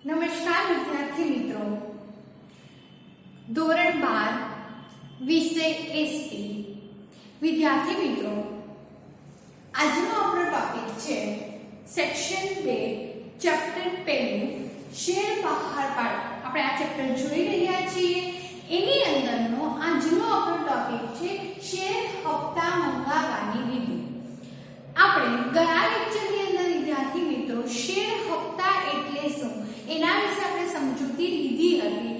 નમસ્કાર વિદ્યાર્થી મિત્રો, ધોરણ 12 વિષય એસટી. વિદ્યાર્થી મિત્રો, આજનો આપણો ટોપિક છે સેક્શન 2 ચેપ્ટર 1 શેર બહાર પાડો. આપણે આ ચેપ્ટર જોઈ રહ્યા છીએ. એની અંદરનો આજનો આપણો ટોપિક છે શેર હપ્તા મંગાવવાની વિધિ. આપણે ગયા લેક્ચરની અંદર વિદ્યાર્થી મિત્રો શેર હપ્તા એટલે શું એના વિશે આપણે સમજૂતી લીધી હતી.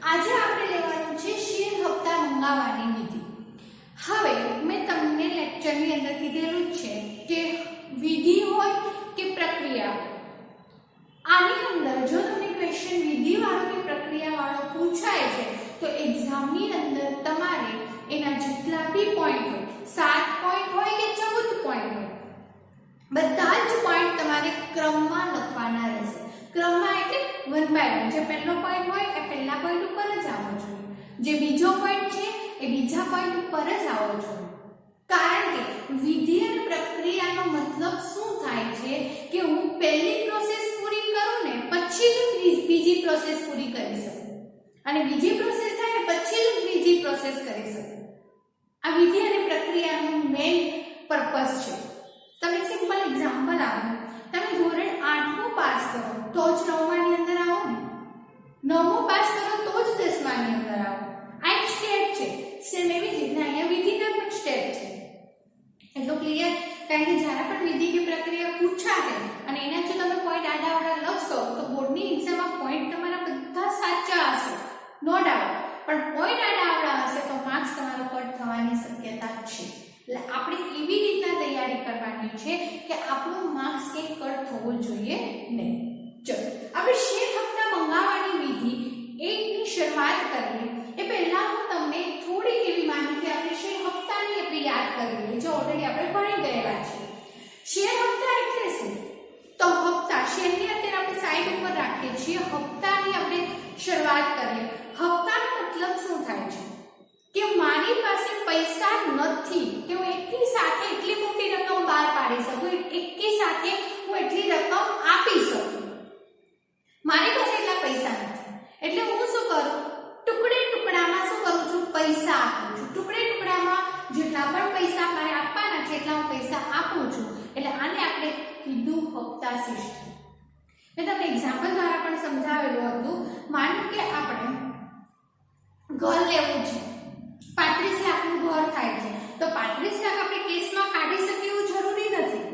આજે આપણે લેવાનું છે શેર હપ્તા મંગાવવાની વિધિ. હવે મેં તમને લેક્ચરની અંદર કીધેલું છે કે વિધિ હોય કે પ્રક્રિયા, આની અંદર જો તમને ક્વેશ્ચન વિધિ વાળો કે પ્રક્રિયા વાળો પૂછાય છે તો એક્ઝામની અંદર તમારે એના જેટલા બી પોઈન્ટ હોય, 7 પોઈન્ટ હોય કે 14 પોઈન્ટ હોય, બધા જ પોઈન્ટ તમારે ક્રમમાં લખવાના રહેશે. ક્રમમાં એટલે 1 by 1. જે પહેલો પોઈન્ટ હોય એ પહેલા પોઈન્ટ ઉપર જ આવવો જોઈએ, જે બીજો પોઈન્ટ છે એ બીજા પોઈન્ટ ઉપર જ આવવો જોઈએ. કારણ કે વિધિ અને પ્રક્રિયાનો મતલબ શું થાય છે કે હું પહેલી પ્રોસેસ પૂરી કરું ને પછી જ બીજી પ્રોસેસ પૂરી કરી શકું, અને બીજી પ્રોસેસ થાય ને પછી જ ત્રીજી પ્રોસેસ કરી શકું. આ વિધિ અને પ્રક્રિયાનો મેઇન પર્પસ છે. તમે સિમ્પલ એક્ઝામ્પલ આપો, તમે ધોરણ 8મું પાસ કરો તો જ 9માની અંદર આવો ને, 9મું પાસ કરો તો જ 10માની અંદર આવો. આ એક સ્ટેપ છે. સેમ એવી જ રીતના અહીંયા વિધિના પણ સ્ટેપ છે. એટલું ક્લિયર? કારણ કે જ્યારે પણ વિધિ કે પ્રક્રિયા પૂછાશે અને એના જો તમે પોઈન્ટ આડાઅવળા લખશો તો બોર્ડની એક્ઝામમાં પોઈન્ટ તમારા બધા સાચા હશે, નો ડાઉટ, પણ પોઈન્ટ આડાઅવળા હશે તો માર્ક્સ તમારો કટ થવાની શક્યતા છે. એટલે આપણે એવી રીતના તૈયારી કરવાની છે કે આપણો માર્ક્સ કે કટ થવો જોઈએ નહીં. ચલો આપણે શેર હપ્તા મંગાવવાની વિધિ એકની શરૂઆત કરીએ એ પહેલા હું તમને થોડીક એવી માહિતી આપણે શેર હપ્તાની આપણે યાદ કરી લઈએ, જો ઓલરેડી આપણે ભણી ગયેલા છે. શેર હપ્તા એટલે શું? તો હપ્તા, શેરની અત્યારે આપણે સાઈડ ઉપર રાખીએ છીએ, હપ્તાની આપણે શરૂઆત કરીએ. હપ્તાનો મતલબ શું થાય છે કે મારી પાસે પૈસા નથી કે હું એકી સાથે એટલી મોટી રકમ બહાર પાડી શકું, એકી સાથે હું એટલી રકમ આપી શકું. મારી પાસે એટલા પૈસા નથી એટલે હું શું કરું, ટુકડે ટુકડામાં શું કરું છું, પૈસા આપું છું. ટુકડે ટુકડામાં જેટલા પણ પૈસા મારે આપવાના છે એટલા હું પૈસા આપું છું. એટલે આને આપણે કીધું હપ્તા સિસ્ટમ. મેં તમને એક્ઝામ્પલ દ્વારા પણ સમજાવેલું હતું. માનો કે આપણે ઘર લેવું છે, 35 લાખનું ઘર થાય છે, તો 35 લાખ આપણે કેશમાં કાઢી શકીએ એવું જરૂરી નથી.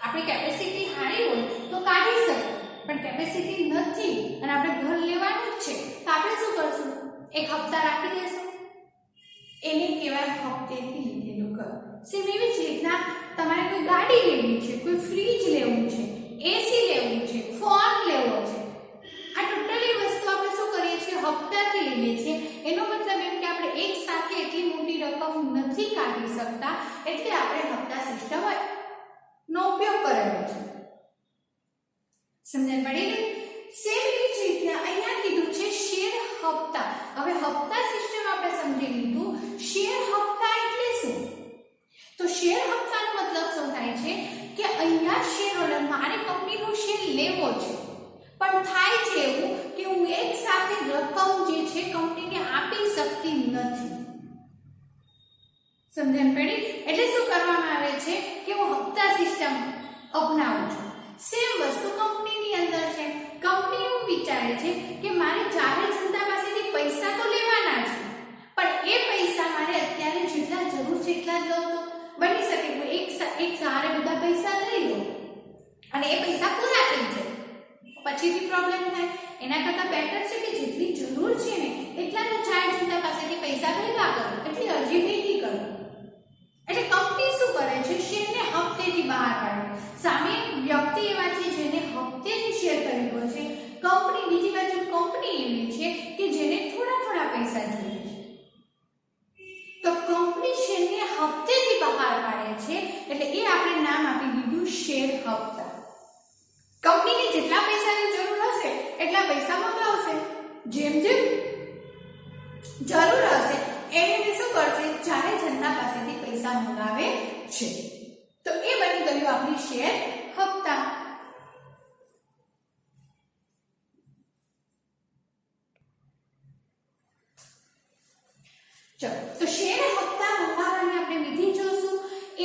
આપણી કેપેસિટી સારી હોય તો કાઢી શકીએ, પણ કેપેસિટી નથી અને આપણે ઘર લેવાનું જ છે તો આપણે શું કરશું, એક હપ્તા રાખી દેશું. એને કહેવાય હપ્તેથી લીધેલું ઘર. સેમ એવી જ રીતના તમારે કોઈ ગાડી લેવી છે, કોઈ ફ્રીજ લેવું છે, એસી લેવું છે, ફોન લેવો છે, આ ટોટલી વસ્તુ આપણે શું કરીએ છીએ, હપ્તાથી લઈએ છીએ. એનો મતલબ એમ કે આપણે એક સાથે એટલી મોટી રકમ નથી કાઢી શકતા, એટલે આપણે હપ્તા સિસ્ટમ નો ઉપયોગ કરેલો છે. સમજણ પડી ગઈ? સેમ એવી જ રીતે અહીંયા કીધું છે શેર હપ્તા. હવે હપ્તા સિસ્ટમ આપણે સમજી લીધું. શેર હપ્તા એટલે શું? તો શેર હપ્તાનો મતલબ શું થાય છે કે અહીંયા શેર હોલ્ડર, મારે કંપનીનો શેર લેવો છે, પણ થાય છે એવું કે હું એક સાથે રકમ જે છે કંપનીને આપી શકતી નથી. સમજણ પડી? એટલે શું કરવામાં આવે છે કે હું હપ્તા સિસ્ટમ અપનાવું છું. સેમ વસ્તુ કંપનીની અંદર છે. કંપની એવું વિચારે છે કે મારે જાહેર જનતા પાસેથી પૈસા તો લેવાના છે, પણ એ પૈસા મારે અત્યારે જેટલા જરૂર છે એટલા જ લઉં તો બની શકે હું એક સહારે બધા પૈસા લઈ લઉં અને એ પૈસા પૂરા થઈ જાય, પછીથી પ્રોબ્લેમ થાય. એના કરતાં બેટર છે કે જેટલી જરૂર છે ને એટલા જ જાહેર જનતા પાસેથી પૈસા ભેગા કરો, એટલી અરજી ભેગી કરો. એટલે કંપની શું કરે છે, શેરને હપ્તેથી બહાર પાડે. સામે વ્યક્તિ એવા છે જેને હપ્તેથી શેર ખરીદવો છે, કંપની બીજી બાજુ કંપની એવી છે કે જેને થોડા થોડા પૈસા જોઈએ છે. તો કંપની શેરને હપ્તેથી બહાર પાડે છે એટલે એ આપણે નામ આપી દીધું શેર હપ્તા. કંપનીને જેટલા પૈસાની જરૂર હશે એટલા પૈસા મંગાવશે, જેમ જેમ જરૂર હશે એને શું કરશે, જાહેર જનતા પાસેથી પૈસા મંગાવે છે. તો એ બની ગયું આપણી શેર હપ્તા. ચલો તો શેર હપ્તા મંગાવવાની આપણે વિધિ જોશું.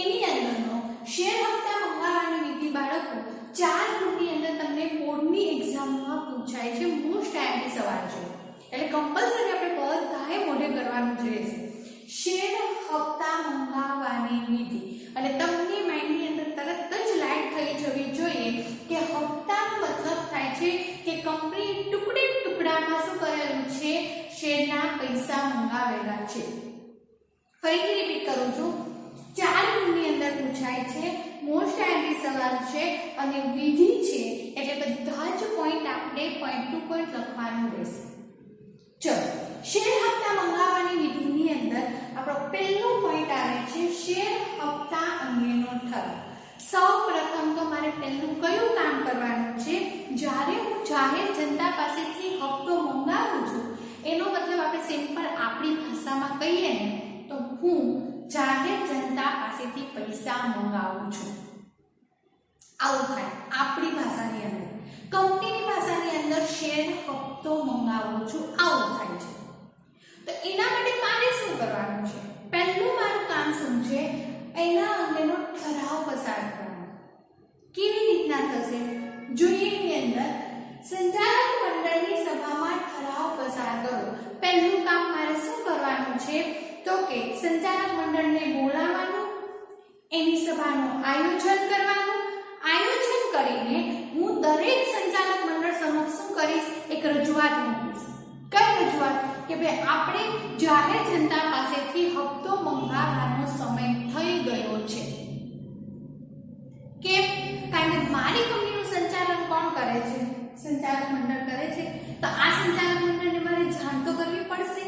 એની અંદરનો શેર હપ્તા મંગાવવાની વિધિ બાળકો 4 ગુણની અંદર તમને બોર્ડની એક્ઝામમાં પૂછાય છે. મોસ્ટ આઈએમપી સવાલ છે એટલે કમ્પલસરી આપણે બધાએ મોઢે કરવાનું જ રહેશે. શેર હપ્તા મંગાવવાની વિધિ અને તમને માઇન્ડની અંદર તરત જ લાઈટ થઈ જવી જોઈએ કે હપ્તાનો મતલબ થાય છે કે કંપની ટુકડે ટુકડામાં શું કરેલું છે, શેરના પૈસા મંગાવેલા છે. ફરીથી રિપીટ કરું છું, 4 ગુણની અંદર પૂછાય છે, મોસ્ટ આઈએમપી સવાલ છે અને વિધિ છે એટલે બધા જ પોઈન્ટ આપણે પોઈન્ટ ટુ પોઈન્ટ લખવાનું રહેશે. ચલો શેર હપ્તા મંગાવવાની વિધિની અંદર આપણો પહેલો પોઈન્ટ આવે છે શેર હપ્તા અંગેનો ઠરાવ. સૌપ્રથમ તો મારે પહેલું કયું કામ કરવાનું છે, જ્યારે હું જાહેર જનતા પાસેથી હપ્તો મંગાવું છું એનો મતલબ આપણે સિમ્પલ આપણી ભાષામાં કહીએ ને તો હું જાહેર જનતા પાસેથી પૈસા મંગાવું છું. આવું થાય આપણી ભાષાની અંદર. કંપનીની ભાષાની અંદર શેર હપ્તો મંગાવું છું આવું થાય છે. તો એના માટે મારે શું કરવાનું છે, પહેલું મારું કામ શું છે, એના અંગેનો ઠરાવ પસાર કરવાનો. કેવી રીતના થશે જોઈએ એની અંદર સંચાલક મંડળની સભામાં ઠરાવ પસાર કરો. પહેલું કામ મારે શું કરવાનું છે તો કે સંચાલક મંડળને બોલાવવાનું, એની સભાનું આયોજન કરવાનું. આયોજન કરીને હું દરેક સંચાલક મંડળ સમક્ષ શું કરીશ, એક રજૂઆત મૂકીશ. કઈ રજૂઆત કે ભાઈ આપણે જાહેર જનતા પાસેથી હપ્તો મંગાવવાનો સમય થઈ ગયો છે. કેમ? કારણ કે મારી કંપનીનું સંચાલન કોણ કરે છે, સંચાલક મંડળ કરે છે. તો આ સંચાલક મંડળને મારે જાણ તો કરવી પડશે.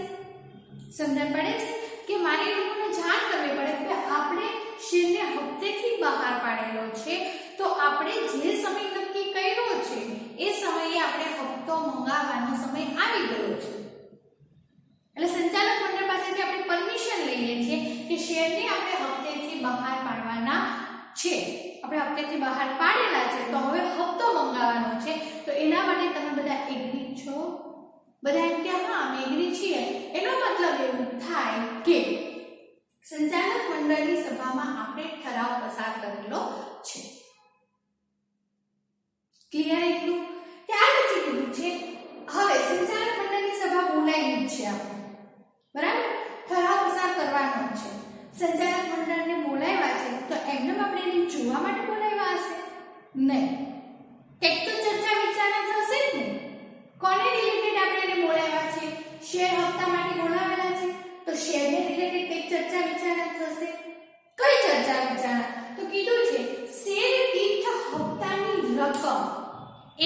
સમજણ પડે છે કે મારે એ લોકોને જાણ કરવી પડે કે આપણે શેરને હપ્તેથી બહાર પાડેલો છે, તો આપણે જે સમય નક્કી કર્યો છે એ સમયે આપણે હપ્તો મંગાવવાનો સમય આવી ગયો છે. એટલે સંચાલક મંડળ પાસેથી આપણે પરમિશન લઈએ છીએ કે શેરને આપણે હપ્તેથી બહાર પાડવાના છે. આપણે હપ્તેથી બહાર પાડેલા છે તો હવે હપ્તો મંગાવવાનો છે. તો એના માટે તમે બધા એગ્રી છો? બધા એમ કે હા અમે એગ્રી છીએ. એનો મતલબ એવું થાય કે સંચાલક મંડળની સભામાં આપણે ઠરાવ પસાર કરેલો છે. ક્લિયર એટલું? ત્યાર પછી કીધું છે હવે સંચાલક મંડળની સભા બોલાવી છે આપણે, બરાબર? ઠરાવ પસાર કરવાનો છે. સંચાલક મંડળને બોલાવ્યા છે તો એમને આપણે એને જોવા માટે બોલાવ્યા હશે નહીં. કંઈક તો ચર્ચા વિચારણા થશે જ ને. કોને રિલેટેડ આપણે એને બોલાવ્યા છે, શેર હપ્તા માટે બોલાવેલા છે તો શેરને રિલેટેડ કંઈક ચર્ચા વિચારણા થશે. કઈ ચર્ચા વિચારણા? તો કીધું છે શેર દીઠ હપ્તાની રકમ.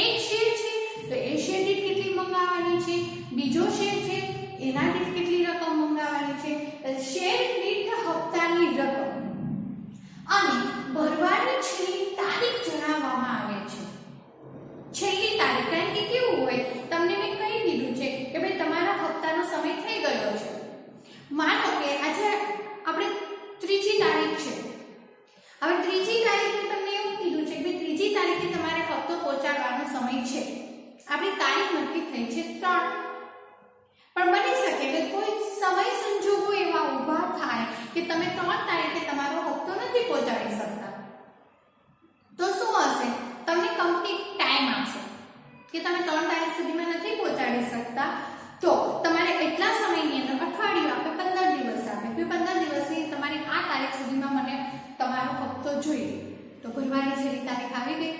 એક શેર છે તો એ શેર દીઠ કેટલી મંગાવવાની છે, બીજો શેર છે એના દીઠ કેટલી રકમ મંગાવવાની છે. શેર દીઠ હપ્તાની રકમ અને ભરવાની છેલ્લી તારીખ જણાવવામાં આવે છે. છેલ્લી તારીખ કારણ કે કેવું હોય, તમને મેં કહી દીધું છે કે ભાઈ તમારા હપ્તાનો સમય થઈ ગયો છે. માનો કે આજે આપણે 3જી તારીખ છે. હવે 3જી તારીખે તમને એવું કીધું છે કે ભાઈ 3જી તારીખે તમારે હપ્તો પહોંચાડવાનો સમય છે. આપણી તારીખ નક્કી થઈ છે 3, પણ બની શકે કે કોઈ સમય સંજોગો એવા ઊભા થાય કે તમે 3 તારીખે તમારો હપ્તો નથી પહોંચાડી શકતા. તો શું હશે, તમને કંપની ટાઈમ આપશે કે તમે 3 તારીખ સુધીમાં નથી પહોંચાડી શકતા, તો તમારે એટલા સમયની અંદર અઠવાડિયું આપે, 15 દિવસ આપે કે 15 દિવસની તમારી આ તારીખ સુધીમાં મને તમારો હપ્તો જોઈએ. તો ભરવાની છેલ્લી તારીખ આવી ગઈ.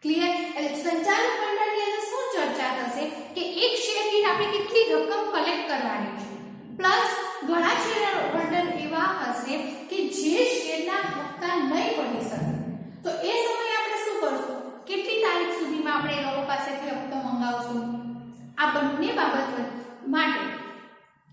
ક્લિયર? એટલે સંચાલક મંડળની અંદર શું ચર્ચા થશે કે એક શેર દીઠ આપણે કેટલી રકમ કલેક્ટ કરવાની છે, પ્લસ ઘણા શેર હોલ્ડર એવા હશે કે જે શેરના હપ્તા નહીં ભરી શકે. તો એ સમયે આપણે શું કરશું, કેટલી તારીખ સુધીમાં આપણે એ લોકો પાસેથી હપ્તો મંગાવશું. આ બંને બાબત માટે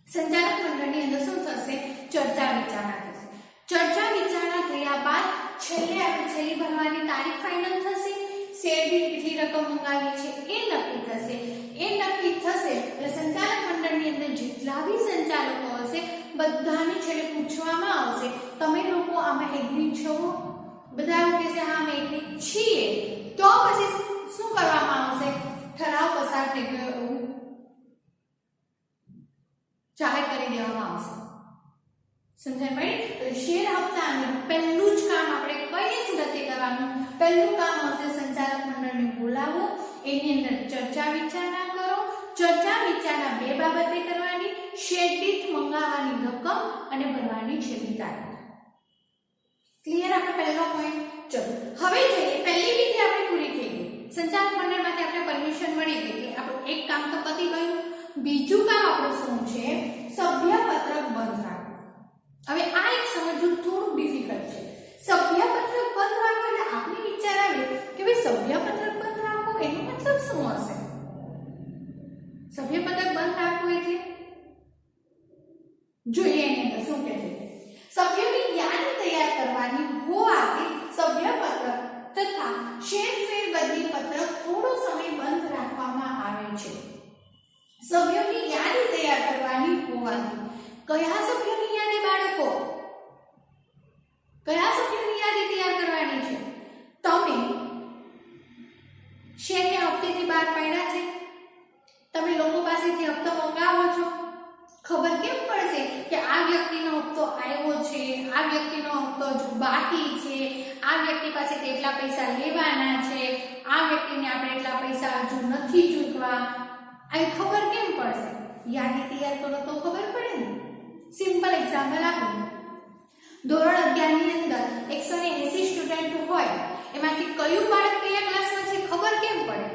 સંચાલક મંડળની અંદર શું થશે, ચર્ચા વિચારણા થશે. ચર્ચા વિચારણા થયા બાદ છેલ્લે આપણે છેલ્લી ભરવાની તારીખ ફાઇનલ થશે. શેર દીઠ કેટલી રકમ મંગાવી છે એ નક્કી થશે. એ નક્કી થશે એટલે સંચાલક મંડળની અંદર જેટલા બી સંચાલકો હશે બધાને છેલ્લે પૂછવામાં આવશે તમે લોકો આમાં એગ્રી છો? બધા એવું કહેશે હા અમે એગ્રી છીએ. તો પછી શું કરવામાં આવશે, ઠરાવ પસાર થઈ ગયો એવું જાહેર કરી દેવામાં આવશે. સમજાય ભાઈ? એટલે શેર હપ્તાનું પહેલું જ કામ આપણે કઈ જ નથી કરવાનું. પહેલું કામ આવશે સંચાલક મંડળને બોલાવો, એની અંદર ચર્ચા વિચારણા કરો. ચર્ચા વિચારણા બે બાબતે કરવાની: શેર દીઠ મંગાવવાની રકમ અને ભરવાની છેલ્લી તારીખ. ક્લિયર? આપણે પહેલો પોઈન્ટ. ચલો હવે જોઈએ, પહેલી વિધિ આપણે પૂરી થઈ ગઈ. સંચાલક મંડળમાંથી આપણે પરમિશન મળી ગઈ કે આપણું એક કામ તો પતી ગયું. બીજું કામ આપણું શું છે? સભ્યપત્રક બંધ રાખવું. હવે આ એક સમજવું થોડું ડિફિકલ્ટ છે. સભ્યપત્રક બંધ રાખવું એટલે આપણે વિચાર આવે કે ભાઈ સભ્યપત્રક બંધ રાખવું એનો મતલબ શું હશે? સભ્યપત્રક બંધ રાખવું એટલે જોઈએ એની અંદર શું કહે છે. સભ્યોની યાદી તૈયાર કરવાની હોવાથી સભ્યપત્રક તથા શેર ફેરબદલી પત્રક થોડો સમય બંધ રાખવામાં આવે છે. સભ્યોની યાદી તૈયાર કરવાની હોવાથી કયા સભ્યોની યાદી બાળકો? કયા સભ્યોની યાદી તૈયાર કરવાની છે? તમે શેરને હપ્તેથી બહાર પાડ્યા છે, તમે લોકો પાસેથી હપ્તો મંગાવો છો, ખબર કેમ પડશે કે આ વ્યક્તિનો હપ્તો આવ્યો છે, આ વ્યક્તિનો હપ્તો હજુ બાકી છે, આ વ્યક્તિ પાસેથી એટલા પૈસા લેવાના છે, આ વ્યક્તિને આપણે એટલા પૈસા હજુ નથી ચૂકવા? આ ખબર કેમ પડશે? યાદી તૈયાર કરો તો ખબર પડે ને. સિમ્પલ એક્ઝામ્પલ આપું. ધોરણ 11 ની અંદર 180 સ્ટુડન્ટ હોય, એમાંથી કયું બાળક કયા ક્લાસમાં છે ખબર કેમ પડે?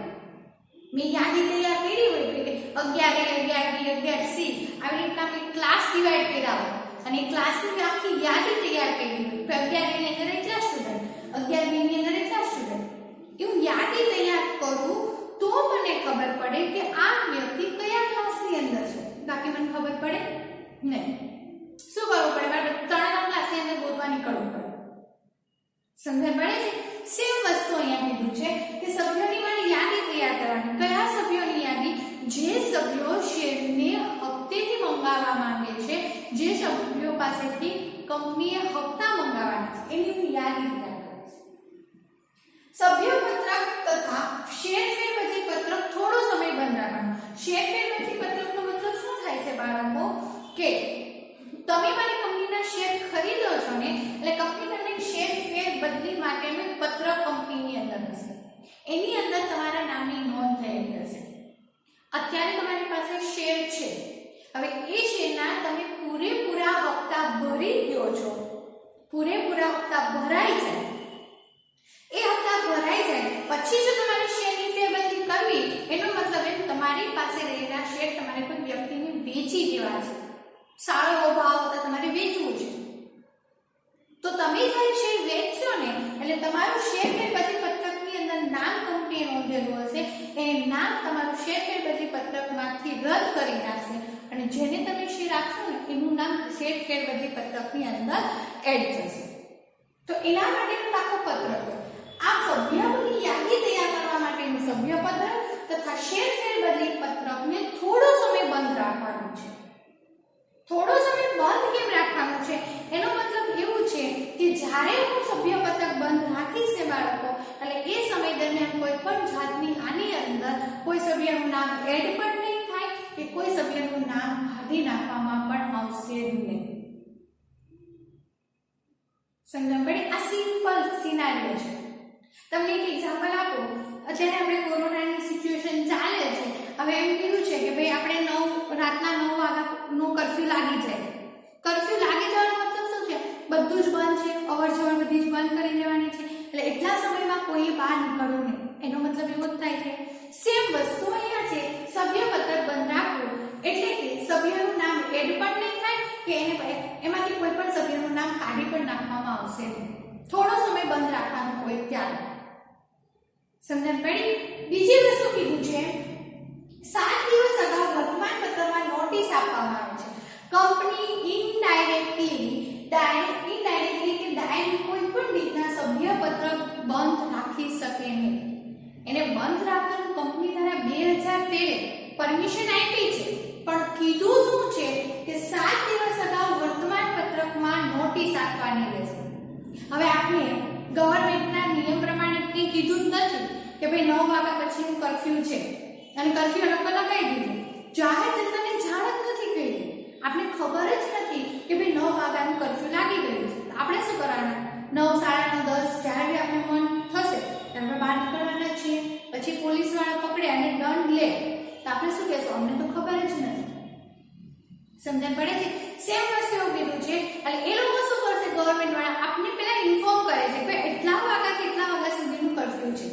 મેં યાદી તૈયાર કરી હોય કે 11A 11B 11C આવી રીતના મેં ક્લાસ ડિવાઈડ કર્યા હોય અને ક્લાસની આખી યાદી તૈયાર કરી હોય. 11A ની અંદર એટલા સ્ટુડન્ટ, 11B ની અંદર એટલા સ્ટુડન્ટ, એવું યાદી તૈયાર કરું તો મને ખબર પડે કે આ વ્યક્તિ કયા ક્લાસની અંદર છે. બાકી મને ખબર પડે નહીં. શું કરવું પડે? મારે ત્રણેય ક્લાસની અંદર ગોતવા નીકળવું પડે. સમજણ પડે છે? સેમ વસ્તુ અહીંયા કીધું છે કે સભ્યોની મારે યાદી તૈયાર કરવાની. કયા સભ્યોની યાદી? જે સભ્યો શેરને હપ્તેથી મંગાવવા માંગે છે, જે સભ્યો પાસેથી કંપનીએ હપ્તા મંગાવવાના છે, એની હું યાદી તૈયાર કરીશ. સભ્યપત્રક તથા શેર ફેરબદલી પત્રક થોડો સમય બંધ રાખવાનો. શેર ફેરબદલી પત્રકનો મતલબ શું થાય છે બાળકો? કે તમે મારી કંપનીના શેર ખરીદો છો ને, એટલે કંપની તમને શેર ફેરબદલી માટેનું એક પત્રક કંપનીની અંદર હશે. એની અંદર તમારા નામની નોંધ થયેલી હશે. અત્યારે તમારી પાસે શેર છે, હવે એ શેરના તમે પૂરેપૂરા હપ્તા ભરી દો છો, પૂરેપૂરા હપ્તા ભરાઈ જાય, એ હપ્તા ભરાઈ જાય પછી જો તમારે શેરની ફેરબદલી કરવી, એનો મતલબ એમ તમારી પાસે રહેલા શેર તમારે કોઈ વ્યક્તિને વેચી દેવા છે. સારો એવો ભાવ હતા, તમારે વેચવું છે, તો તમે જ્યારે શેર વેચશો ને એટલે તમારું શેર ફેરબદલી પત્રકની અંદર નામ કંપનીએ નોંધેલું હશે, એ નામ તમારું શેર ફેરબદલી પત્રકમાંથી રદ કરી નાખશે અને જેને તમે શેર આપશો ને એનું નામ શેર ફેરબદલી પત્રકની અંદર એડ થશે. તો એના માટેનું આખું પત્રક આ સભ્યોની યાદી તૈયાર કરવા માટેનું સભ્યપત્રક તથા શેર ફેરબદલી પત્રકને થોડો સમય બંધ રાખવાનું છે. થોડો સમય બંધ કેમ રાખવાનું છે? એનો મતલબ એવું છે કે જ્યારે હું સભ્યપત્રક બંધ રાખીશ ને બાળકો, એટલે એ સમય દરમિયાન કોઈ પણ જાતની આની અંદર કોઈ સભ્યનું નામ એડ પણ નહીં થાય કે કોઈ સભ્યનું નામ કાઢી નાખવામાં પણ આવશે નહીં. સમજણ પડી? આ સિમ્પલ સિનારિયો છે. તમને એક એક્ઝામ્પલ આપો. અત્યારે આપણે કોરોનાની સિચ્યુએશન ચાલે છે. હવે એમ કીધું છે કે ભાઈ આપણે રાતના 9 વાગ્યાનો કર્ફ્યુ લાગી જાય. કર્ફ્યુ લાગી જવાનો મતલબ શું છે? બધું જ બંધ છે, અવર જવર બધી જ બંધ કરી દેવાની છે, એટલે એટલા સમયમાં કોઈ બહાર નીકળવું નહીં. એનો મતલબ એવો જ થાય છે. સેમ વસ્તુ અહીંયા છે. સભ્યપત્રક બંધ રાખવું એટલે કે સભ્યનું નામ એડ પણ નહીં થાય કે એમાંથી કોઈ પણ સભ્યનું નામ કાઢી પણ નાખવામાં આવશે નહીં. થોડો સમય બંધ રાખવાનું હોય ત્યારે. સમજણ પડી? બીજી વસ્તુ કીધું છે 7 દિવસ અગાઉ વર્તમાનપત્રમાં નોટિસ આપવામાં આવે છે. કંપની ઇનડાયરેક્ટલી કે ડાયરેક્ટ કોઈ પણ રીતના સભ્યપત્રક બંધ રાખી શકે નહીં. એને બંધ રાખવાનું કંપની દ્વારા 2013 પરમિશન આપી છે, પણ કીધું શું છે કે 7 દિવસ અગાઉ વર્તમાનપત્રકમાં નોટિસ આપવાની રહેશે. હવે આપણે ગવર્નમેન્ટના નિયમ પ્રમાણે કંઈ કીધું જ નથી કે ભાઈ 9 વાગ્યા પછીનું કર્ફ્યુ છે અને કર્ફ્યુ લોકો લગાવી દીધું. જાહેર જનતાને જાણ જ નથી કરી. આપણે ખબર જ નથી કે ભાઈ 9 વાગ્યાનું કર્ફ્યુ લાગી ગયું છે, આપણે શું કરવાના? 9, 9:30, 10 જ્યારે આપણે મન થશે ત્યારે બહાર નીકળવાના છીએ. પછી પોલીસ વાળા પકડે અને દંડ લે તો આપણે શું કહેશું? અમને તો ખબર જ નથી. સમજણ પડે છે? સેમ વસ્તુ એવું કીધું છે. એટલે એ લોકો શું કરશે? ગવર્નમેન્ટ વાળા આપને પહેલા ઇન્ફોર્મ કરે છે કે એટલા વાગ્યાથી એટલા વાગ્યા સુધીનું કર્ફ્યુ છે.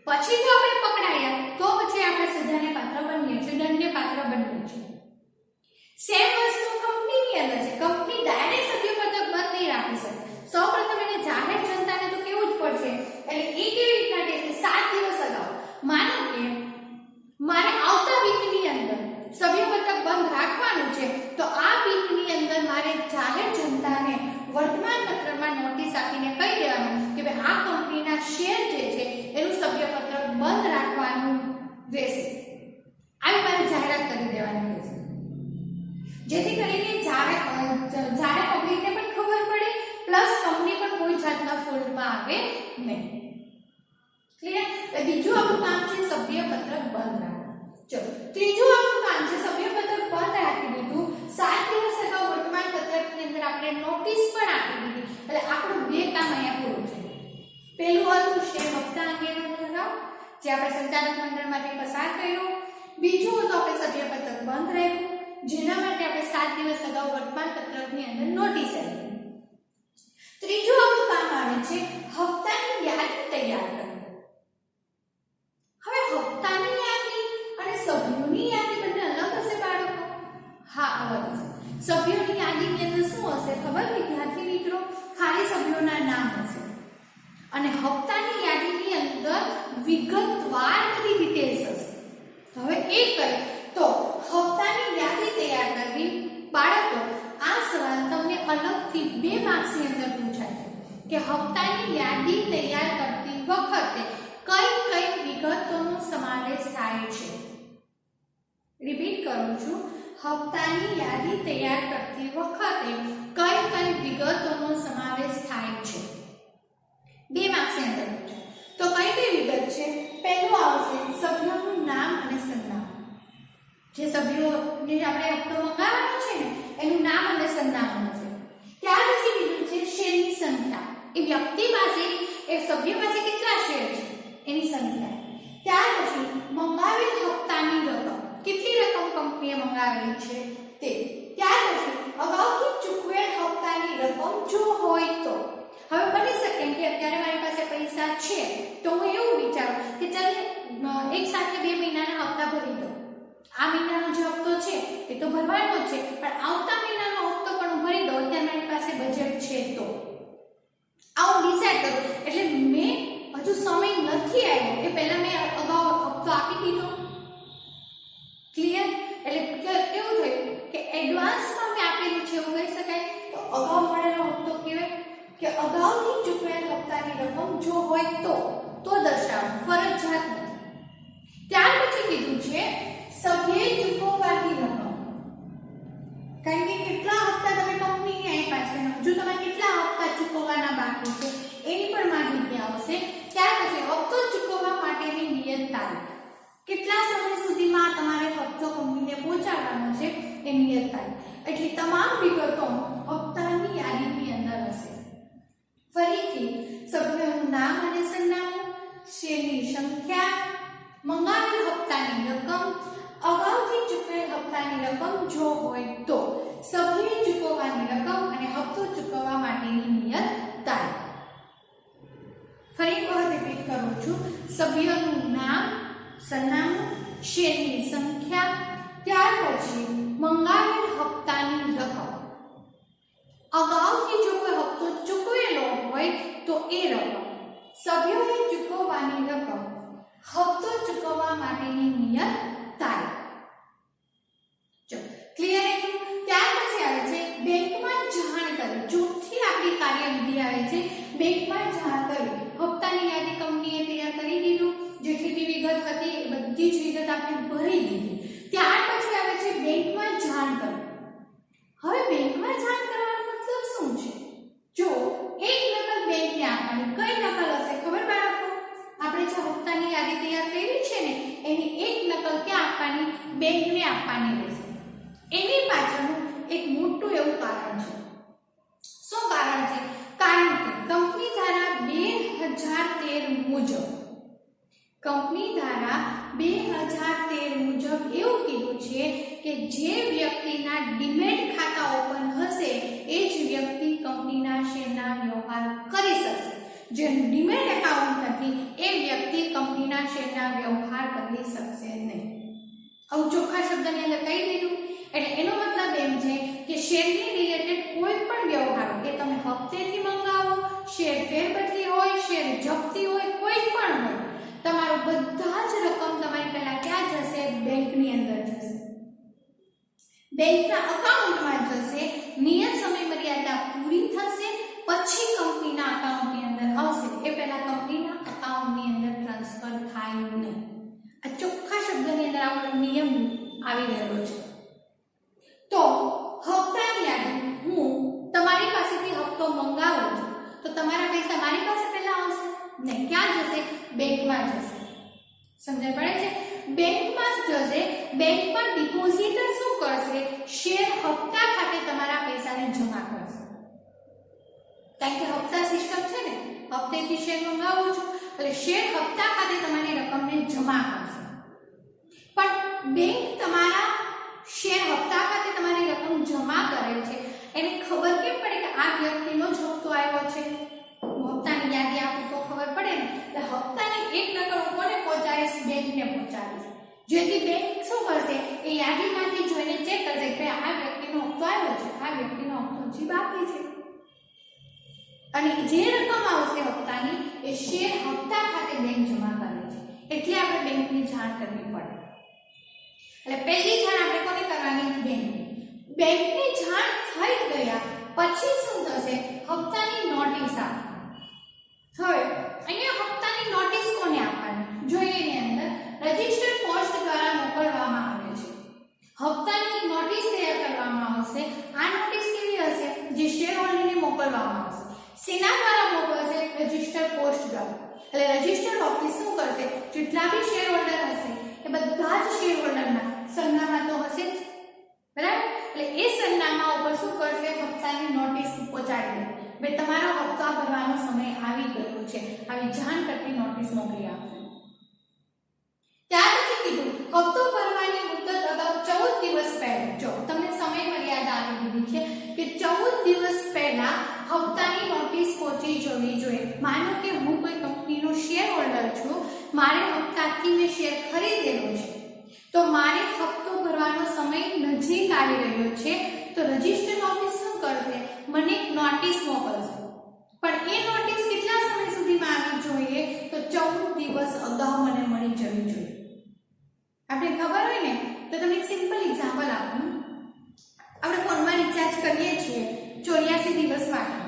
પછી જો આપણે પકડાયા તો પછી આપણે સજાને પાત્ર બનીએ છીએ, દંડને પાત્ર બનીએ છીએ. સેમ વસ્તુ કંપનીની અંદર છે. કંપની ડાયરેક્ટ સભ્ય પત્રક બંધ નહીં રાખી શકે. સૌપ્રથમ એને જાહેર જનતાને તો કેવું જ પડશે. એટલે એ કેવી રીતના કહે છે? 7 દિવસ અગાઉ માનો કે મારે આવતા વીકની અંદર સભ્ય પત્રક બંધ રાખવાનું છે, તો આ વીકની અંદર મારે જાહેર જનતાને વર્તમાન પત્રમાં નોટિસ આપીને કહી દેવાનું કે ભાઈ આ કંપનીના શેર જે છે એનું સભ્ય પત્રક બંધ રાખવાનું રહેશે. આવી મારે જાહેરાત કરી દેવાની રહેશે, જેથી કરીને જાણે પબ્લિકને પણ ખબર પડે, પ્લસ કંપની પણ કોઈ જાતના ફોલ્ટમાં આવે નહીં. ક્લિયર? બીજું આપણું કામ છે સભ્ય પત્રક બંધ રાખવું. ચલો, ત્રીજું આપણું કામ છે સભ્ય પત્રક બંધ રાખી દીધું. 7 દિવસ અગાઉ વર્તમાન પત્રકની અંદર આપણે નોટિસ પણ આપી દીધી. એટલે આપણું 2 કામ અહીંયા પૂરું છે. પહેલું હતું શેર હપ્તા અંગેનો ઠરાવ જે આપણે સંચાલક મંડળમાંથી પસાર કર્યો. બીજું હતું આપણે સભ્ય પત્રક બંધ રાખ્યું, જેના માટે આપણે 7 દિવસ અગાઉ વર્તમાન પત્રકની અંદર નોટિસ આપી. ત્રીજું આપણું કામ આવે છે હપ્તાની યાદી તૈયાર કરવી. હવે હપ્તાની યાદી અને સભ્યોની યાદી બંને અલગ હશે બાળકો? હા, અલગ હશે. સભ્યોની યાદીની અંદર શું હશે ખબર વિદ્યાર્થી મિત્રો? ખાલી સભ્યોના નામ હશે. અને હપ્તાની યાદીની અંદર વિગતવાર બધી ડિટેલ્સ હશે. હવે એ કઈ તો હપ્તાની યાદી તૈયાર કરવી. બાળકો, આ સવાલ તમને અલગથી 2 માર્ક્સની અંદર પૂછાય છે કે હપ્તાની યાદી તૈયાર કરતી વખતે કઈ કઈ વિગતોનો સમાવેશ થાય છે. રિપીટ કરું છું, હપ્તાની યાદી તૈયાર કરતી વખતે કઈ કઈ વિગતોનો સમાવેશ થાય છે. 2 માર્ક્સની અંદર પૂછાય. તો કઈ કઈ વિગત છે? પહેલું આવશે સભ્યોનું નામ અને સરનામું. જે સભ્યોને આપણે હપ્તો મંગાવવાનો છે ને એનું નામ અને સરનામું હશે. ત્યાર પછી બીજું છે શેરની સંખ્યા. એ વ્યક્તિ પાસે, એ સભ્ય પાસે કેટલા શેર છે એની સંખ્યા. ત્યાર પછી મંગાવેલ હપ્તાની રકમ, કેટલી રકમ કંપનીએ મંગાવેલી છે તે. ત્યાર પછી અગાઉથી ચૂકવેલ હપ્તાની રકમ જો હોય તો. હવે બની શકે કે અત્યારે મારી પાસે પૈસા છે તો હું એવું વિચારું કે ચાલ એક સાથે 2 મહિનાના હપ્તા ભરી દઉં. આ મહિનાનો જે હપ્તો છે એ તો ભરવાનો છે, પણ આવતા મહિનાનો હપ્તો પણ હું ભરી દઉં. અત્યારે મારી પાસે બજેટ છે તો આવું ડિસાઈડ કરું. એટલે મેં હજુ સમય નથી આવ્યો એ પહેલા મેં અગાઉ હપ્તો આપી દીધો. ક્લિયર? એટલે કેવું થયું કે એડવાન્સમાં મેં આપેલું છે એવું કહી શકાય. તો અગાઉ મળેલો હપ્તો કહેવાય કે અગાઉથી ચૂકવેલ હપ્તાની રકમ જો હોય તો દર્શાવવું, ફરજિયાત નથી. ત્યાર પછી કીધું છે સભ્યે ચૂકવવાની રકમ. કારણ કે કેટલા હપ્તા તમે કંપનીને આપ્યા છે, હજુ તમારે કેટલા હપ્તા ચૂકવવાના બાકી છે એની પણ માહિતી આવશે. ત્યાર પછી હપ્તો ચૂકવવા માટેની નિયત તારીખ. કેટલા સમય સુધીમાં તમારે હપ્તો કંપનીને પહોંચાડવાનો છે એ નિયત તારીખ. એટલે તમામ વિગતો હપ્તાની યાદીની અંદર હશે. ફરીથી સભ્યોનું નામ અને સરનામું, શેરની સંખ્યા, મંગાવેલ હપ્તાની રકમ, અગાઉથી ચૂકવેલ હપ્તાની રકમ જો હોય તો, સભ્યે ચૂકવવાની રકમ અને હપ્તો ચૂકવવા માટેની નિયત તારીખ. ફરી એક વખત રિપીટ કરું છું. સભ્યનું નામ, સરનામું, શેરની સંખ્યા, ત્યાર પછી મંગાવેલ હપ્તાની રકમ, અગાઉથી જો કોઈ હપ્તો ચૂકવેલો હોય તો એ રકમ, સભ્યોએ ચૂકવવાની રકમ, હપ્તો ચૂકવવા માટેની નિયત તારીખ. ચલો, ક્લિયર એટલું? ત્યાર પછી આવે છે બેંકમાં જાણ કરવી. ચોથી આપણી કાર્યવિધિ આવે છે બેંકમાં જાણ કરવી. હપ્તાની યાદી કંપનીએ તૈયાર કરી દીધું, જેટલી બી વિગત હતી એ બધી જ વિગત આપણે ભરી દીધી. ત્યાર પછી આવે છે બેંકમાં જાણ કરવી. હવે બેંકમાં જાણ કરવાનો મતલબ શું છે? જો એક નકલ બેંકને આપવાની. કઈ નકલ હશે ખબર બાળકો? આપણે જે હપ્તાની યાદી તૈયાર કરી છે ને એની એક નકલ ક્યાં આપવાની? બેંકને આપવાની રહેશે. એની પાછળનું કંપની દ્વારા 2013 મુજબ એવું કીધું છે કે જે વ્યક્તિના ડીમેટ ખાતા ઓપન હશે એ જ વ્યક્તિ કંપનીના શેરના વ્યવહાર કરી શકશે. જેનું ડીમેટ એકાઉન્ટ નથી એ વ્યક્તિ કંપનીના શેરના વ્યવહાર કરી શકશે નહીં. આવું ચોખ્ખા શબ્દની અંદર કહી દીધું. એટલે એનો મતલબ એમ છે કે શેરની રિલેટેડ કોઈ પણ વ્યવહારો કે તમે હપ્તેથી મંગાવો, શેર ફેરબદલી હોય, શેર જપ્તી હોય, કોઈ પણ હોય, તમારો બધા જ રકમ તમારી પહેલા ક્યાં જશે? બેંકની અંદર જશે. બેંકના અકાઉન્ટમાં જશે. નિયત સમય મર્યાદા પૂરી થશે પછી કંપનીના અકાઉન્ટની અંદર આવશે. એ પહેલા કંપનીના અકાઉન્ટની અંદર ટ્રાન્સફર થાય નહીં. આ ચોખ્ખા શબ્દની અંદર આપણો નિયમ આવી રહ્યો છે. તો હપ્તાની યાદી હું તમારી પાસેથી હપ્તો મંગાવું છું તો તમારા પૈસા મારી પાસે પહેલા આવશે ને ક્યાં જશે? બેંકમાં જશે. સમજાય પડે છે? બેંકમાં જશે. બેંકમાં ડિપોઝિટર શું કરશે? શેર હપ્તા ખાતે તમારા પૈસાને જમા કરશે. કારણ કે હપ્તા સિસ્ટમ છે ને, હપ્તેથી શેર મંગાવું છું એટલે શેર હપ્તા ખાતે તમારી રકમને જમા કરશે. પણ બેંક તમારા શેર હપ્તા ખાતે તમારી રકમ જમા કરે છે એને ખબર કેમ પડે કે આ વ્યક્તિનો જ હપ્તો આવ્યો છે? હપ્તાની યાદી આપું તો ખબર પડે ને. એટલે હપ્તાની એક નકલ હું કોને પહોંચાડીશ? બેંકને પહોંચાડીશ. જેથી બેંક શું કરશે? એ યાદીમાંથી જોઈને ચેક કરશે કે આ વ્યક્તિનો હપ્તો આવ્યો છે, આ વ્યક્તિનો હપ્તો હજી બાકી છે. અને જે રકમ આવશે હપ્તાની એ શેર હપ્તા ખાતે બેંક જમા કરે છે. એટલે આપણે બેંકની જાણ કરવી પડે. એટલે પહેલી જાણ આપણે કોને કરવાની? બેંકની. બેંકની જાણ થઈ ગયા પછી શું થશે? હપ્તાની નોટિસ આપવાની. હવે અહીંયા હપ્તાની નોટિસ કોને આપવાની? જોઈએ એની અંદર રજિસ્ટર્ડ પોસ્ટ દ્વારા મોકલવામાં આવે છે. હપ્તાની નોટિસ તૈયાર કરવામાં આવશે. આ નોટિસ કેવી હશે? જે શેર હોલ્ડરને મોકલવામાં આવશે. સેના દ્વારા મોકલશે? રજિસ્ટર્ડ પોસ્ટ દ્વારા. એટલે રજિસ્ટર્ડ ઓફિસ શું કરશે? જેટલા બી શેર હોલ્ડર હશે એ બધા જ શેર હોલ્ડરના સરનામા તો હશે જ, બરાબર? એટલે એ સરનામા ઉપર શું કરશે? હપ્તાની નોટિસ પહોંચાડી દે. ભાઈ તમારો હપ્તા ભરવાનો સમય આવી ગયો છે, આવી જાણ કરતી નોટિસ મોકલી આપશે. ત્યાર પછી કીધું હપ્તો ભરવાની મુદત અગાઉ 14 દિવસ પહેલા, જો તમને સમય મર્યાદા આપી દીધી છે કે 14 દિવસ પહેલા હપ્તાની નોટિસ પહોંચી જવી જોઈએ. માનો કે હું કોઈ કંપનીનો શેર હોલ્ડર છું, મારે હપ્તાથી મેં શેર ખરીદેલો છે તો મારે હપ્તો ભરવાનો સમય નજીક આવી રહ્યો છે તો રજિસ્ટર્ડ ઓફિસ શું કરશે? મને એક નોટિસ મોકલશે. પણ એ નોટિસ કેટલા સમય સુધીમાં આવી જોઈએ? તો 14 દિવસ અગાઉ મને મળી જવી જોઈએ. આપણે ખબર હોય ને તો તમને એક સિમ્પલ એક્ઝામ્પલ આપું. આપણે ફોનમાં રિચાર્જ કરીએ છીએ 84 દિવસ માટે,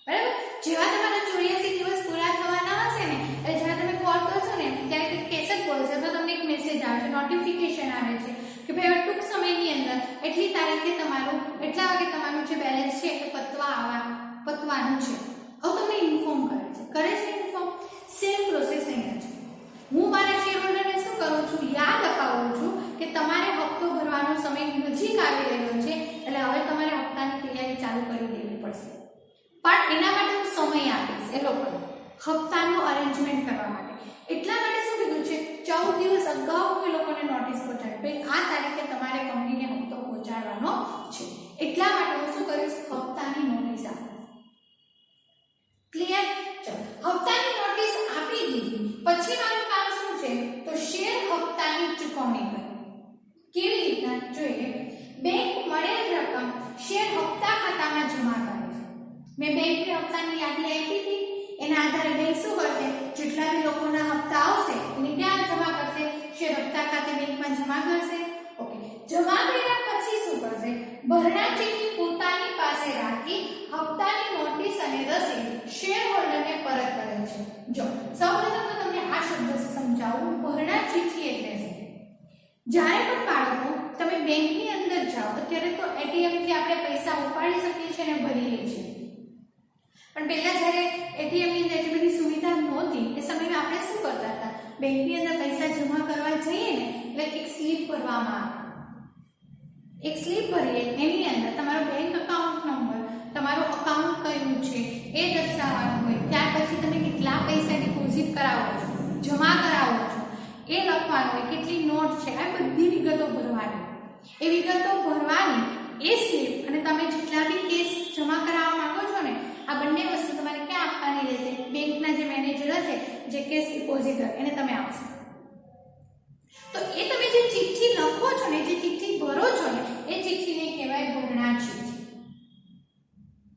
બરાબર? જેવા તમારા 84 દિવસ પૂરા થવાના હશે ને એટલે જ્યારે તમે કોલ કરશો ને ત્યારે કેસેટ બોલશે તો તમને એક મેસેજ આવે છે, નોટિફિકેશન આવે છે કે ભાઈ ટૂંક સમયની અંદર એટલી તારીખે તમારું એટલા વાગે તમારું જે બેલેન્સ છે એ પતવાનું છે. હવે તમને ઇન્ફોર્મ કરે છે ઇન્ફોર્મ. સેમ પ્રોસેસ અહીંયા છે. હું મારા શેર હોલ્ડરને શું કરું છું? યાદ અપાવું છું કે તમારે હપ્તો ભરવાનો સમય નજીક આવી રહ્યો છે એટલે હવે તમારે હપ્તાની તૈયારી ચાલુ કરી દેવી પડશે. પણ એના માટે હું સમય આપીશ એ લોકોને હપ્તાનું અરેન્જમેન્ટ કરવા માટે. એટલા માટે શું કીધું છે? 14 દિવસ અગાઉ હું એ લોકોને નોટિસ પહોંચાડી ભાઈ આ તારીખે તમારે કંપનીને હપ્તો પહોંચાડવાનો છે. એટલા માટે હું શું કરીશ? હપ્તાની નોટિસ આપીશ. ક્લિયર? ચલો હપ્તાની નોટિસ આપી દીધી પછી મારું કામ શું છે? તો શેર હપ્તાની ચૂકવણી કરવી. કેવી રીતના? જોઈએ. બેંક મળેલ રકમ શેર હપ્તા ખાતામાં જમા કરે છે. મેં બેંકને હપ્તાની યાદી આપી હતી, એના આધારે બેંક શું કરશે? જેટલા બી લોકોના હપ્તા આવશે એને ક્યાં જમા કરશે? શેર હપ્તા ખાતે બેંકમાં જમા કરશે. ઓકે, જમા કર્યા પછી શું કરશે? ભરણા ચીઠી પોતાની પાસે રાખી હપ્તાની નોટિસ અને રસીદ શેર હોલ્ડરને પરત કરે છે. જો સૌપ્રથમ તો તમને આ શબ્દ સમજાવું. ભરણા ચીઠી એટલે શું? જ્યારે પણ બાળકો તમે બેંકની અંદર જાઓ અત્યારે તો એટીએમ થી આપણે પૈસા ઉપાડી શકીએ છીએ અને ભરીએ છીએ, પણ પહેલા જ્યારે એટીએમ ની અંદર એટલી બધી સુવિધા નહોતી એ સમયમાં આપણે શું કરતા હતા? બેંકની અંદર પૈસા જમા કરવા જઈએ ને એટલે એક સ્લીપ ભરવામાં આવે. એક સ્લીપ ભરીએ એની અંદર તમારો બેંક અકાઉન્ટ નંબર, તમારો અકાઉન્ટ કયું છે એ દર્શાવવાનું હોય. ત્યાર પછી તમે કેટલા પૈસા ડિપોઝિટ કરાવો છો, જમા કરાવો છો એ લખવાનું હોય, કેટલી નોટ છે, આ બધી વિગતો ભરવાની. એ વિગતો ભરવાની, એ સ્લીપ અને તમે જેટલા બી કેસ જમા કરાવવા માંગો છો ને, આ બંને વસ્તુ તમારે ક્યાં આપવાની રહેશે? બેંકના જે મેનેજર હશે, જે કેસ ડિપોઝિટર, એને તમે આપશો. તો એ તમે જે ચિઠ્ઠી લખો છો ને, જે ચિઠ્ઠી ભરો છો ને, એ ચિઠ્ઠીને કહેવાય ભરણા ચિઠ્ઠી.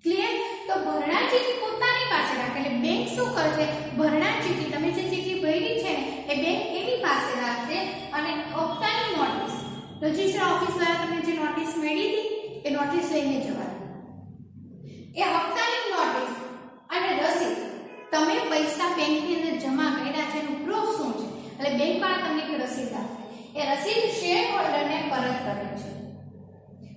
ક્લિયર? તો ભરણા ચિઠ્ઠી પોતાની પાસે રાખે. એટલે બેંક શું કરશે? ભરણા ચિઠ્ઠી, તમે જે ચિઠ્ઠી ભરી છે ને, એ બેંક એની પાસે રાખશે અને હપ્તાની નોટિસ, રજિસ્ટર ઓફિસ દ્વારા તમને જે નોટિસ મળી હતી, એ નોટિસ લઈને જવાની. એ હપ્તાની નોટિસ અને રસીદ, તમે પૈસા બેંકની અંદર જમા કર્યા છે એનું પ્રૂફ શું છે? એટલે બેંક વાળા તમને એક રસીદ આપે. એ રસીદ શેર હોલ્ડરને પરત કરે છે.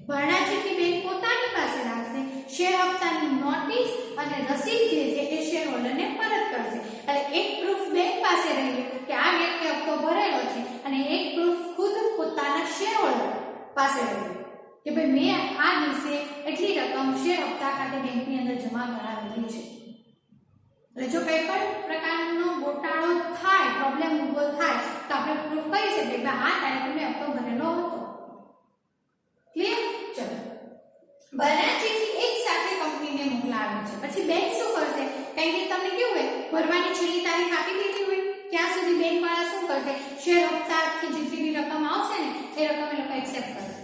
ભરણા ચિઠ્ઠી બેંક પોતાની પાસે રાખશે, શેર હપ્તાની નોટિસ અને રસીદ જે છે એ શેર હોલ્ડરને પરત કરશે. એટલે એક પ્રૂફ બેંક પાસે રહ્યું કે આ વ્યક્તિ હપ્તો ભરેલો છે, અને એક પ્રૂફ ખુદ પોતાના શેર હોલ્ડર પાસે રહ્યું કે ભાઈ મેં આ દિવસે એટલી રકમ શેર હપ્તા ખાતે બેંકની અંદર જમા કરાવેલી છે. એટલે જો કોઈ પણ પ્રકારનો ગોટાળો થાય, પ્રોબ્લેમ ઊભો થાય, તો આપણે પ્રૂફ કરી શકીએ કે આ તારીખે મેં હપ્તો ભરેલો હતો. ક્લિયર? ચલો, ભરણા ચિઠ્ઠી એક સાથે કંપનીને મોકલાવે છે. પછી બેંક શું કરશે? કારણ કે તમને કેવું હોય, ભરવાની છેલ્લી તારીખ આપી દીધી હોય, ત્યાં સુધી બેંક વાળા શું કરશે? શેર હપ્તાથી જેટલી બી રકમ આવશે ને, એ રકમ એ લોકો એક્સેપ્ટ કરશે.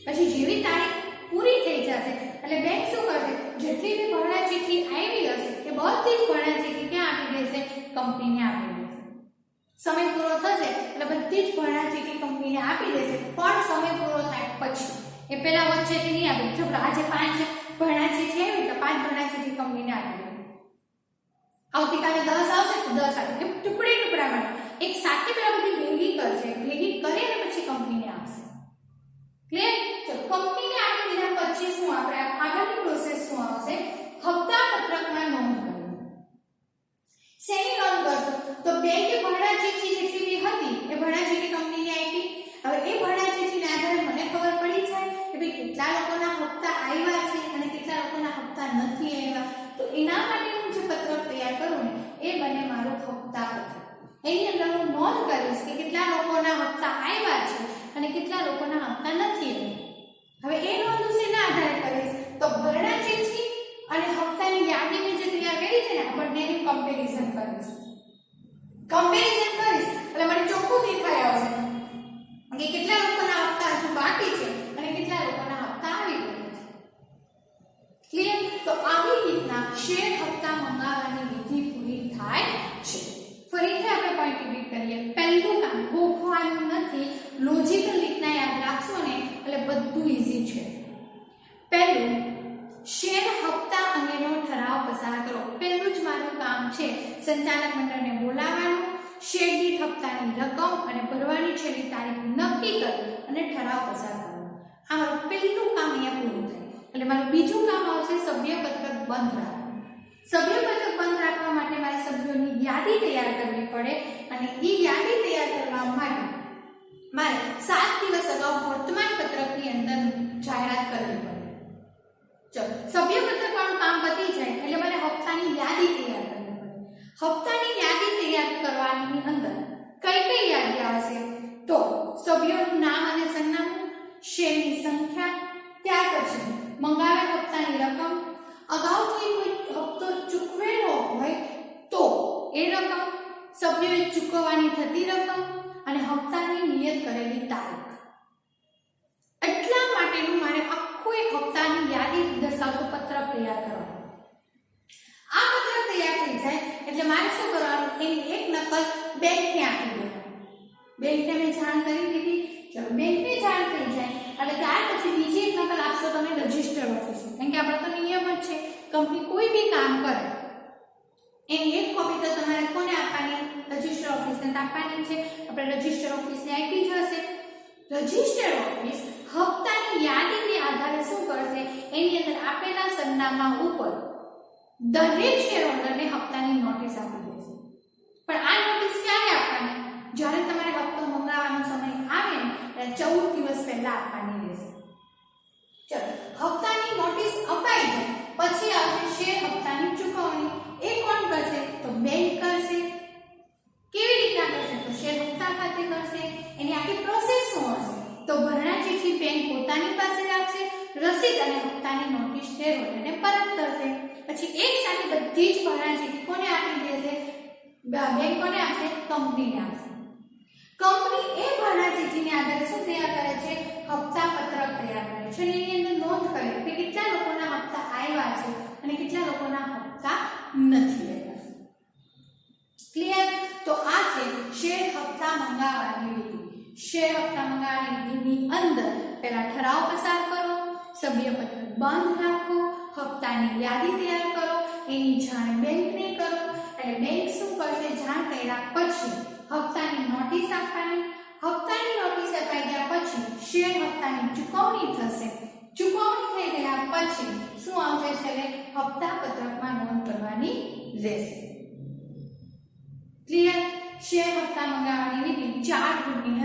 પછી જેવી તારીખ પૂરી થઈ જશે, એટલે બેંક શું કરશે? જેટલી બી ભરણા ચિઠ્ઠી આવી હશે, એ બધી જ ભરણા ચિઠ્ઠી ક્યાં આપી દેશે? કંપનીને આપી દેશે. સમય પૂરો થશે એટલે બધી જ ભરણા ચિઠ્ઠી કંપનીને આપી દેશે. પણ સમય પૂરો થાય પછી, એ પહેલા વચ્ચેથી નહીં આપે. જો આજે 5 ભરણા ચિઠ્ઠી આવી તો 5 ભરણા ચિઠ્ઠી કંપનીને આપી દે. આવતીકાલે 10 આવશે તો 10 આપે. એ ટુકડામાં એક સાથે પેલા બધી ભેગી કરશે, ભેગી કરીને પછી કંપનીને આપશે. ક્લિયર? તો કંપનીને આપી દીધા પછી શું આપણે આગળની પ્રોસેસ શું આવશે? હપ્તા પત્રકમાં નોંધ કરવી. શેની નોંધ કરશો? તો બેંકે ભરણા ચિઠ્ઠી જેટલી બી હતી એ ભરણા ચિઠ્ઠી કંપનીને આપી. હવે એ ભરણા ચિઠ્ઠીના આધારે મને ખબર પડી જાય કે ભાઈ કેટલા લોકોના હપ્તા આવ્યા છે અને કેટલા લોકોના હપ્તા નથી આવ્યા. તો એના માટે હું જે પત્રક તૈયાર કરું ને, એ બને મારું હપ્તા પત્રક. એની અંદર હું નોંધ કરીશ કે કેટલા લોકોના હપ્તા આવ્યા છે અને કેટલા લોકોના હપ્તા નથી આવ્યા. હવે એ નોંધ શેના આધારે કરીશ? તો ભરણા ચિઠ્ઠી અને હપ્તાની યાદી મેં જે તૈયાર કરી છે ને, આ બંનેનું કમ્પેરિઝન કરીશ. કમ્પેરિઝન કરીશ એટલે મને ચોખ્ખું દેખાઈ આવશે કે કેટલા લોકોના હપ્તા હજુ બાકી છે અને કેટલા લોકોના હપ્તા આવી ગયા છે. ક્લિયર? તો આવી રીતના શેર હપ્તા મંગાવવાની વિધિ પૂરી થાય છે. ફરીથી આપણે પોઈન્ટ રિપીટ કરીએ. પહેલું કામ ગોખવાનું નથી, લોજિકલ રીતના યાદ રાખશો ને એટલે બધું ઈઝી છે. પહેલું, શેર હપ્તા અંગેનો ઠરાવ પસાર કરો. પહેલું જ મારું કામ છે સંચાલક મંડળને બોલાવવાનું, શેર દીઠ હપ્તાની રકમ અને ભરવાની છેલ્લી તારીખ નક્કી કરી અને ઠરાવ પસાર કરવાનો. આ મારું પહેલું કામ અહીંયા પૂરું થાય. એટલે મારું બીજું કામ આવશે સભ્ય પત્રક બંધ રાખવાનું. સભ્ય પત્રક બંધ રાખવા માટે મારે સભ્યોની યાદી તૈયાર કરવી પડે, અને એ યાદી તૈયાર કરવા માટે મારે 7 દિવસ અગાઉ વર્તમાન પત્રકની અંદર જાહેરાત કરવી પડે. ચલો, સભ્ય પત્રક વાળું કામ પતી જાય એટલે મારે હપ્તાની યાદી તૈયાર કરવી પડે. હપ્તાની યાદી તૈયાર કરવાની અંદર કઈ કઈ યાદી આવશે? તો સભ્યોનું નામ અને સરનામું, શેરની સંખ્યા, ત્યાર પછી મંગાવેલ હપ્તાની રકમ, અગાઉથી કોઈ હપ્તો ચૂકવેલો હોય તો એ રકમ, સભ્યોએ ચૂકવવાની થતી રકમ અને હપ્તાની નિયત કરેલી તારીખ. એટલા માટેનું મારે આખું એક હપ્તાની યાદી દર્શાવતું પત્રક તૈયાર કરવાનું. આ પત્રક તૈયાર થઈ જાય એટલે મારે શું કરવાનું? એની એક નકલ બેંકને આપી દેવાની. બેંકને મેં જાણ કરી દીધી. ચલો, બેંકને જાણ થઈ જાય એટલે ત્યાર પછી બીજી એક નકલ આપશો તમે રજિસ્ટર ઓફિસમાં. કારણ કે આપણો તો નિયમ જ છે, કંપની કોઈ બી કામ કરે એની એક કોપી તો તમારે કોને આપવાની? રજિસ્ટર ઓફિસને આપવાની છે. આપણે રજિસ્ટર ઓફિસને આપી જ હશે. રજિસ્ટર ઓફિસ હપ્તાની યાદીને આધારે શું કરશે? એની અંદર આપેલા સરનામા ઉપર દરેક શેર હોલ્ડરને હપ્તાની નોટિસ આપી દેશે. પણ આ નોટિસ ક્યારે આપવાની? જ્યારે તમારે હપ્તો મંગાવવાનો સમય આવે ને એટલે 14 દિવસ પહેલા આપવાની રહેશે. ચલો, હપ્તાની નોટિસ અપાઈ જાય પછી આવશે શેર હપ્તાની ચૂકવણી. એ કોણ કરશે? તો બેંક કરશે. કેવી રીતના કરશે? તો શેર હપ્તા ખાતે હપ્તાની નોટિસ શેર હોલ્ડરને પરત કરશે. પછી એક સાથે બધી જ ભાડાની ચીઠી કોને આપી દેશે? બેંક કોને આપશે? કંપનીને આપશે. કંપની એ ભાડાની ચીઠીને આધારે શું તૈયાર કરે છે? હપ્તા પત્રક તૈયાર કરે છે અને એની અંદર નોંધ કરે કે કેટલા લોકોના હપ્તા આવ્યા છે અને કેટલા લોકોના હપ્તા નથી આવ્યા. ક્લિયર? તો આ છે શેર હપ્તા મંગાવવાની વિધિ. શેર હપ્તા મંગાવવાની વિધિની અંદર પહેલા ઠરાવ પસાર કરો, સભ્યપત્ર બંધ રાખો, હપ્તાની યાદી તૈયાર કરો, એની જાણ બેંકને કરો. એટલે બેંક શું કરશે? જાણ કર્યા પછી હપ્તાની નોટિસ આપવાની. હપ્તાની નોટિસ અપાઈ ગયા પછી શેર હપ્તાની ચૂકવણી થશે. ચૂકવણી થઈ ગયા પછી શું આવશે? છેલ્લે હપ્તા પત્રકમાં નોંધ કરવાની રહેશે. ક્લિયર? શેર હપ્તા મંગાવવાની વિધિ 4 ગુણની